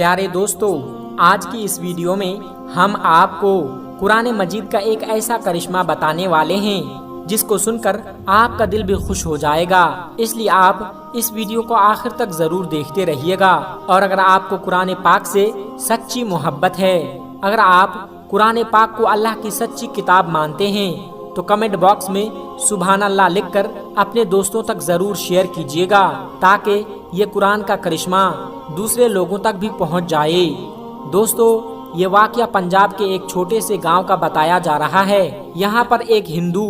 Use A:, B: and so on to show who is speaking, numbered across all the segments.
A: پیارے دوستو، آج کی اس ویڈیو میں ہم آپ کو قرآن مجید کا ایک ایسا کرشمہ بتانے والے ہیں جس کو سن کر آپ کا دل بھی خوش ہو جائے گا، اس لیے آپ اس ویڈیو کو آخر تک ضرور دیکھتے رہیے گا۔ اور اگر آپ کو قرآن پاک سے سچی محبت ہے، اگر آپ قرآن پاک کو اللہ کی سچی کتاب مانتے ہیں تو کمنٹ باکس میں سبحان اللہ لکھ کر اپنے دوستوں تک ضرور شیئر کیجیے گا تاکہ یہ قرآن کا کرشمہ دوسرے لوگوں تک بھی پہنچ جائے۔ دوستو، یہ واقعہ پنجاب کے ایک چھوٹے سے گاؤں کا بتایا جا رہا ہے۔ یہاں پر ایک ہندو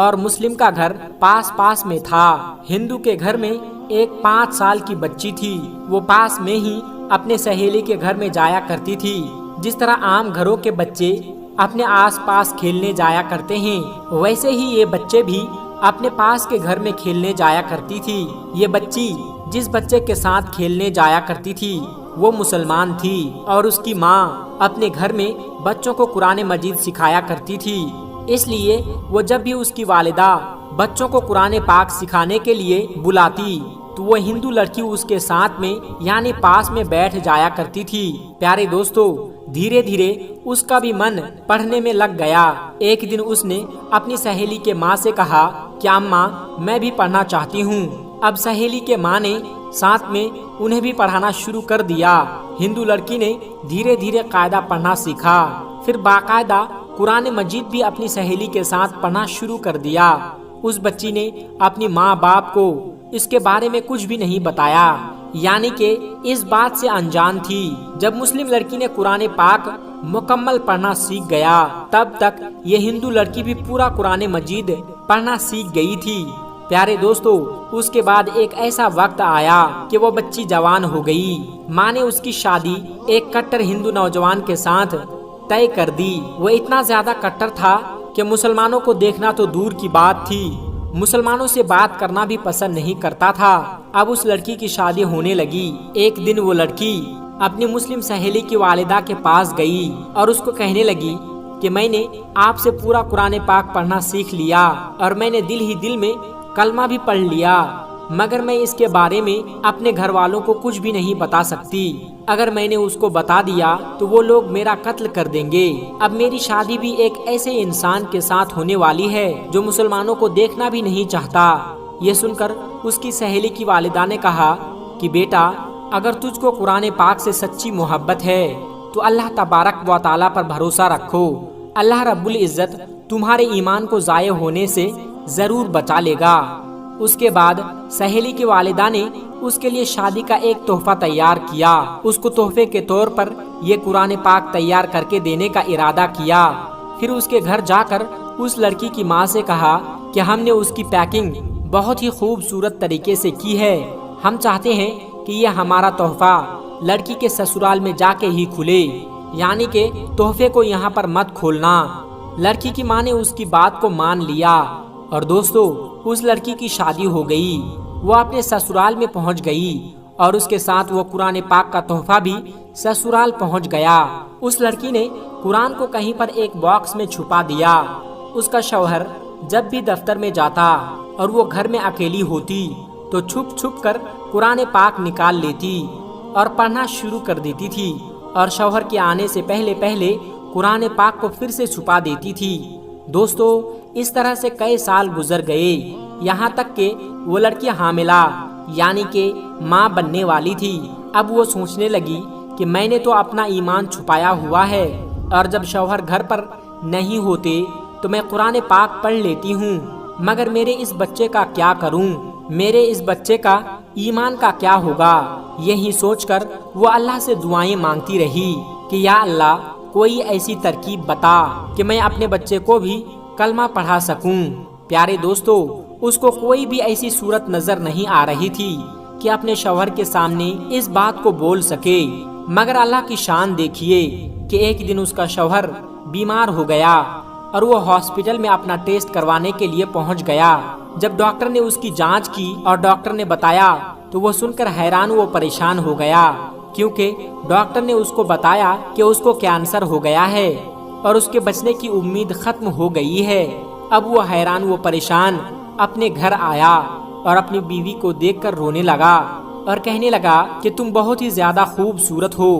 A: اور مسلم کا گھر پاس پاس میں تھا۔ ہندو کے گھر میں ایک 5 سال کی بچی تھی، وہ پاس میں ہی اپنے سہیلی کے گھر میں جایا کرتی تھی۔ جس طرح عام گھروں کے بچے اپنے آس پاس کھیلنے جایا کرتے ہیں، ویسے ہی یہ بچے بھی اپنے پاس کے گھر میں کھیلنے جایا کرتی تھی۔ یہ بچی جس بچے کے ساتھ کھیلنے جایا کرتی تھی وہ مسلمان تھی، اور اس کی ماں اپنے گھر میں بچوں کو قرآن مجید سکھایا کرتی تھی۔ اس لیے وہ جب بھی اس کی والدہ بچوں کو قرآن پاک سکھانے کے لیے بلاتی تو وہ ہندو لڑکی اس کے ساتھ میں یعنی پاس میں بیٹھ جایا کرتی تھی۔ پیارے دوستو، دھیرے دھیرے اس کا بھی من پڑھنے میں لگ گیا۔ ایک دن اس نے اپنی سہیلی کے ماں سے کہا کہ اماں، میں بھی پڑھنا چاہتی ہوں۔ اب سہیلی کے ماں نے ساتھ میں انہیں بھی پڑھانا شروع کر دیا۔ ہندو لڑکی نے دھیرے دھیرے قاعدہ پڑھنا سیکھا، پھر باقاعدہ قرآن مجید بھی اپنی سہیلی کے ساتھ پڑھنا شروع کر دیا۔ اس بچی نے اپنی ماں باپ کو اس کے بارے میں کچھ بھی نہیں بتایا، یعنی کہ اس بات سے انجان تھی۔ جب مسلم لڑکی نے قرآن پاک مکمل پڑھنا سیکھ گیا، تب تک یہ ہندو لڑکی بھی پورا قرآن مجید پڑھنا سیکھ گئی تھی۔ پیارے دوستو، اس کے بعد ایک ایسا وقت آیا کہ وہ بچی جوان ہو گئی۔ ماں نے اس کی شادی ایک کٹر ہندو نوجوان کے ساتھ طے کر دی۔ وہ اتنا زیادہ کٹر تھا کہ مسلمانوں کو دیکھنا تو دور کی بات تھی، مسلمانوں سے بات کرنا بھی پسند نہیں کرتا تھا۔ اب اس لڑکی کی شادی ہونے لگی۔ ایک دن وہ لڑکی اپنی مسلم سہیلی کی والدہ کے پاس گئی اور اس کو کہنے لگی کہ میں نے آپ سے پورا قرآن پاک پڑھنا سیکھ لیا اور میں نے دل ہی دل میں کلمہ بھی پڑھ لیا، مگر میں اس کے بارے میں اپنے گھر والوں کو کچھ بھی نہیں بتا سکتی۔ اگر میں نے اس کو بتا دیا تو وہ لوگ میرا قتل کر دیں گے۔ اب میری شادی بھی ایک ایسے انسان کے ساتھ ہونے والی ہے جو مسلمانوں کو دیکھنا بھی نہیں چاہتا۔ یہ سن کر اس کی سہیلی کی والدہ نے کہا کہ بیٹا، اگر تجھ کو قرآن پاک سے سچی محبت ہے تو اللہ تبارک و تعالیٰ پر بھروسہ رکھو، اللہ رب العزت تمہارے ایمان کو ضائع ہونے سے ضرور بچا لے گا۔ اس کے بعد سہیلی کی والدہ نے اس کے لیے شادی کا ایک تحفہ تیار کیا۔ اس کو تحفے کے طور پر یہ قرآن پاک تیار کر کے دینے کا ارادہ کیا۔ پھر اس کے گھر جا کر اس لڑکی کی ماں سے کہا کہ ہم نے اس کی پیکنگ بہت ہی خوبصورت طریقے سے کی ہے، ہم چاہتے ہیں کہ یہ ہمارا تحفہ لڑکی کے سسرال میں جا کے ہی کھلے، یعنی کہ تحفے کو یہاں پر مت کھولنا۔ لڑکی کی ماں نے اس کی بات کو مان لیا اور دوستو، اس لڑکی کی شادی ہو گئی۔ وہ اپنے سسرال میں پہنچ گئی اور اس کے ساتھ وہ قرآن پاک کا تحفہ بھی سسرال پہنچ گیا۔ اس لڑکی نے قرآن کو کہیں پر ایک باکس میں چھپا دیا۔ اس کا شوہر جب بھی دفتر میں جاتا اور وہ گھر میں اکیلی ہوتی تو چھپ چھپ کر قرآن پاک نکال لیتی اور پڑھنا شروع کر دیتی تھی، اور شوہر کے آنے سے پہلے پہلے قرآن پاک کو پھر سے چھپا دیتی تھی۔ دوستو، اس طرح سے کئی سال گزر گئے، یہاں تک کہ وہ لڑکی حاملہ یعنی کہ ماں بننے والی تھی۔ اب وہ سوچنے لگی کہ میں نے تو اپنا ایمان چھپایا ہوا ہے، اور جب شوہر گھر پر نہیں ہوتے تو میں قرآن پاک پڑھ لیتی ہوں، مگر میرے اس بچے کا کیا کروں، میرے اس بچے کا ایمان کا کیا ہوگا۔ یہی سوچ کر وہ اللہ سے دعائیں مانگتی رہی کہ یا اللہ، کوئی ایسی ترکیب بتا کہ میں اپنے بچے کو بھی کلمہ پڑھا سکوں۔ پیارے دوستو، اس کو کوئی بھی ایسی صورت نظر نہیں آ رہی تھی کہ اپنے شوہر کے سامنے اس بات کو بول سکے، مگر اللہ کی شان دیکھیے کہ ایک دن اس کا شوہر بیمار ہو گیا اور وہ ہاسپٹل میں اپنا ٹیسٹ کروانے کے لیے پہنچ گیا۔ جب ڈاکٹر نے اس کی جانچ کی اور ڈاکٹر نے بتایا تو وہ سن کر حیران و پریشان ہو گیا، کیونکہ ڈاکٹر نے اس کو بتایا کہ اس کو کینسر ہو گیا ہے اور اس کے بچنے کی امید ختم ہو گئی ہے۔ اب وہ حیران و پریشان اپنے گھر آیا اور اپنی بیوی کو دیکھ کر رونے لگا اور کہنے لگا کہ تم بہت ہی زیادہ خوبصورت ہو،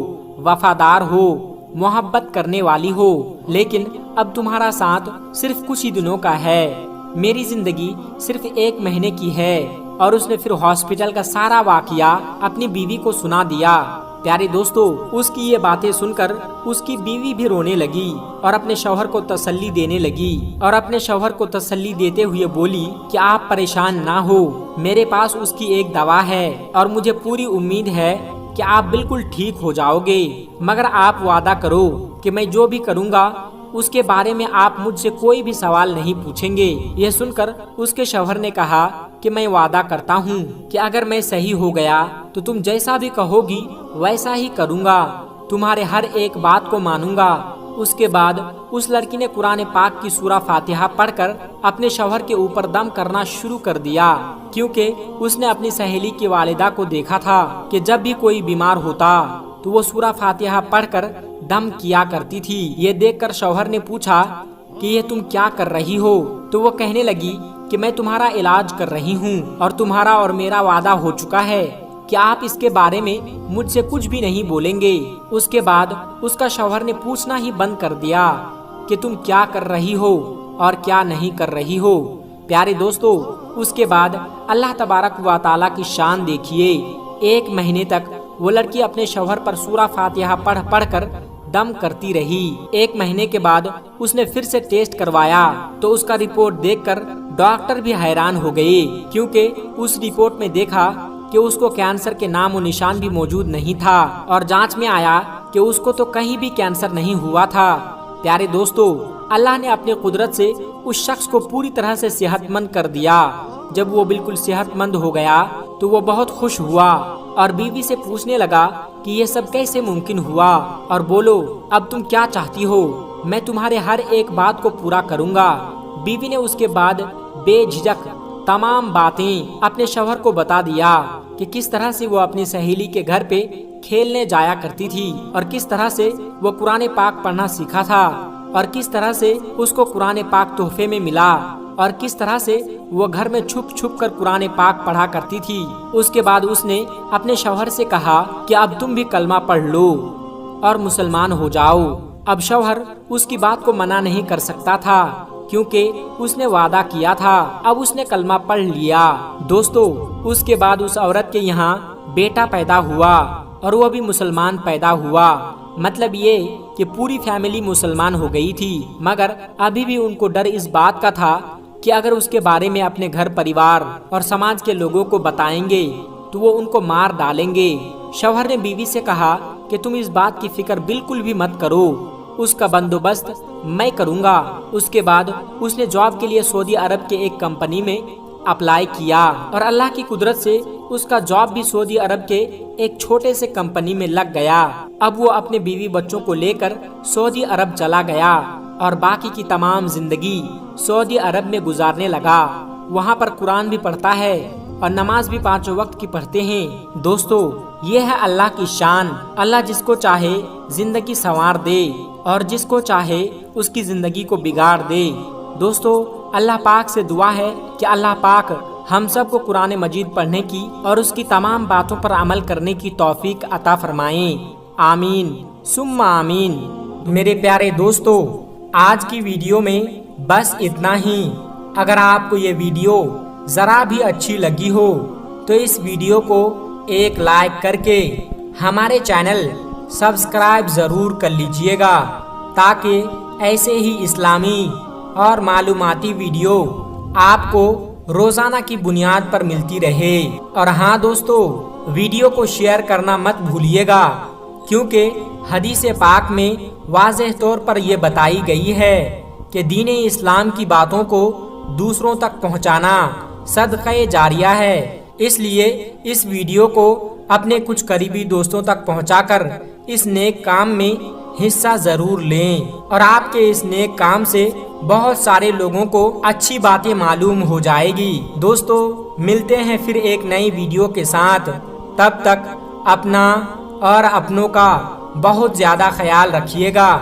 A: وفادار ہو، محبت کرنے والی ہو، لیکن اب تمہارا ساتھ صرف کچھ ہی دنوں کا ہے، میری زندگی صرف 1 مہینے کی ہے۔ اور اس نے پھر ہاسپٹل کا سارا واقعہ اپنی بیوی کو سنا دیا۔ پیارے دوستو، اس کی یہ باتیں سن کر اس کی بیوی بھی رونے لگی اور اپنے شوہر کو تسلی دینے لگی، اور اپنے شوہر کو تسلی دیتے ہوئے بولی کہ آپ پریشان نہ ہو، میرے پاس اس کی ایک دوا ہے اور مجھے پوری امید ہے کہ آپ بالکل ٹھیک ہو جاؤ گے، مگر آپ وعدہ کرو کہ میں جو بھی کروں گا اس کے بارے میں آپ مجھ سے کوئی بھی سوال نہیں پوچھیں گے۔ یہ سن کر اس کے شوہر نے کہا کہ میں وعدہ کرتا ہوں کہ اگر میں صحیح ہو گیا تو تم جیسا بھی کہو گی ویسا ہی کروں گا، تمہارے ہر ایک بات کو مانوں گا۔ اس کے بعد اس لڑکی نے قرآن پاک کی سورہ فاتحہ پڑھ کر اپنے شوہر کے اوپر دم کرنا شروع کر دیا، کیونکہ اس نے اپنی سہیلی کی والدہ کو دیکھا تھا کہ جب بھی کوئی بیمار ہوتا تو وہ سورہ فاتحہ پڑھ کر دم کیا کرتی تھی۔ یہ دیکھ کر شوہر نے پوچھا کہ یہ تم کیا کر رہی ہو؟ تو وہ کہنے لگی کہ میں تمہارا علاج کر رہی ہوں اور تمہارا اور میرا وعدہ ہو چکا ہے کہ آپ اس کے بارے میں مجھ سے کچھ بھی نہیں بولیں گے۔ اس کے بعد اس کا شوہر نے پوچھنا ہی بند کر دیا کہ تم کیا کر رہی ہو اور کیا نہیں کر رہی ہو۔ پیارے دوستو، اس کے بعد اللہ تبارک و تعالیٰ کی شان دیکھیے، 1 مہینے تک وہ لڑکی اپنے شوہر پر سورہ فاتحہ پڑھ کر دم کرتی رہی۔ 1 مہینے کے بعد اس نے پھر سے ٹیسٹ کروایا تو اس کا رپورٹ دیکھ کر ڈاکٹر بھی حیران ہو گئے، کیونکہ اس رپورٹ میں دیکھا کہ اس کو کینسر کے نام و نشان بھی موجود نہیں تھا، اور جانچ میں آیا کہ اس کو تو کہیں بھی کینسر نہیں ہوا تھا۔ پیارے دوستو، اللہ نے اپنی قدرت سے اس شخص کو پوری طرح سے صحت مند کر دیا۔ جب وہ بالکل صحت مند ہو گیا تو وہ بہت خوش ہوا اور بیوی سے پوچھنے لگا کہ یہ سب کیسے ممکن ہوا، اور بولو اب تم کیا چاہتی ہو، میں تمہارے ہر ایک بات کو پورا کروں گا۔ بیوی نے اس کے بعد بے جھجک تمام باتیں اپنے شوہر کو بتا دیا کہ کس طرح سے وہ اپنی سہیلی کے گھر پہ کھیلنے جایا کرتی تھی، اور کس طرح سے وہ قرآن پاک پڑھنا سیکھا تھا، اور کس طرح سے اس کو قرآن پاک تحفے میں ملا، اور کس طرح سے وہ گھر میں چھپ چھپ کر قرآن پاک پڑھا کرتی تھی۔ اس کے بعد اس نے اپنے شوہر سے کہا کہ اب تم بھی کلمہ پڑھ لو اور مسلمان ہو جاؤ۔ اب شوہر اس کی بات کو منع نہیں کر سکتا تھا، کیونکہ اس نے وعدہ کیا تھا۔ اب اس نے کلمہ پڑھ لیا۔ دوستو، اس کے بعد اس عورت کے یہاں بیٹا پیدا ہوا اور وہ بھی مسلمان پیدا ہوا، مطلب یہ کہ پوری فیملی مسلمان ہو گئی تھی، مگر ابھی بھی ان کو ڈر اس بات کا تھا کہ اگر اس کے بارے میں اپنے گھر پریوار اور سماج کے لوگوں کو بتائیں گے تو وہ ان کو مار ڈالیں گے۔ شوہر نے بیوی سے کہا کہ تم اس بات کی فکر بالکل بھی مت کرو، اس کا بندوبست میں کروں گا۔ اس کے بعد اس نے جاب کے لیے سعودی عرب کے ایک کمپنی میں اپلائی کیا، اور اللہ کی قدرت سے اس کا جاب بھی سعودی عرب کے ایک چھوٹے سے کمپنی میں لگ گیا۔ اب وہ اپنے بیوی بچوں کو لے کر سعودی عرب چلا گیا اور باقی کی تمام زندگی سعودی عرب میں گزارنے لگا۔ وہاں پر قرآن بھی پڑھتا ہے اور نماز بھی 5 وقت کی پڑھتے ہیں۔ دوستو، یہ ہے اللہ کی شان۔ اللہ جس کو چاہے زندگی سنوار دے اور جس کو چاہے اس کی زندگی کو بگاڑ دے۔ دوستو، اللہ پاک سے دعا ہے کہ اللہ پاک ہم سب کو قرآن مجید پڑھنے کی اور اس کی تمام باتوں پر عمل کرنے کی توفیق عطا فرمائیں۔ آمین ثم آمین۔ میرے پیارے دوستو، آج کی ویڈیو میں بس اتنا ہی۔ اگر آپ کو یہ ویڈیو ذرا بھی اچھی لگی ہو تو اس ویڈیو کو ایک لائک کر کے ہمارے چینل سبسکرائب ضرور کر لیجئے گا، تاکہ ایسے ہی اسلامی اور معلوماتی ویڈیو آپ کو روزانہ کی بنیاد پر ملتی رہے۔ اور ہاں دوستو، ویڈیو کو شیئر کرنا مت بھولیے گا، کیونکہ حدیث پاک میں واضح طور پر یہ بتائی گئی ہے کہ دین اسلام کی باتوں کو دوسروں تک پہنچانا صدقہ جاریہ ہے۔ اس لیے اس ویڈیو کو اپنے کچھ قریبی دوستوں تک پہنچا کر اس نیک کام میں حصہ ضرور لیں، اور آپ کے اس نیک کام سے بہت سارے لوگوں کو اچھی باتیں معلوم ہو جائے گی۔ دوستو، ملتے ہیں پھر ایک نئی ویڈیو کے ساتھ، تب تک اپنا اور اپنوں کا بہت زیادہ خیال رکھیے گا۔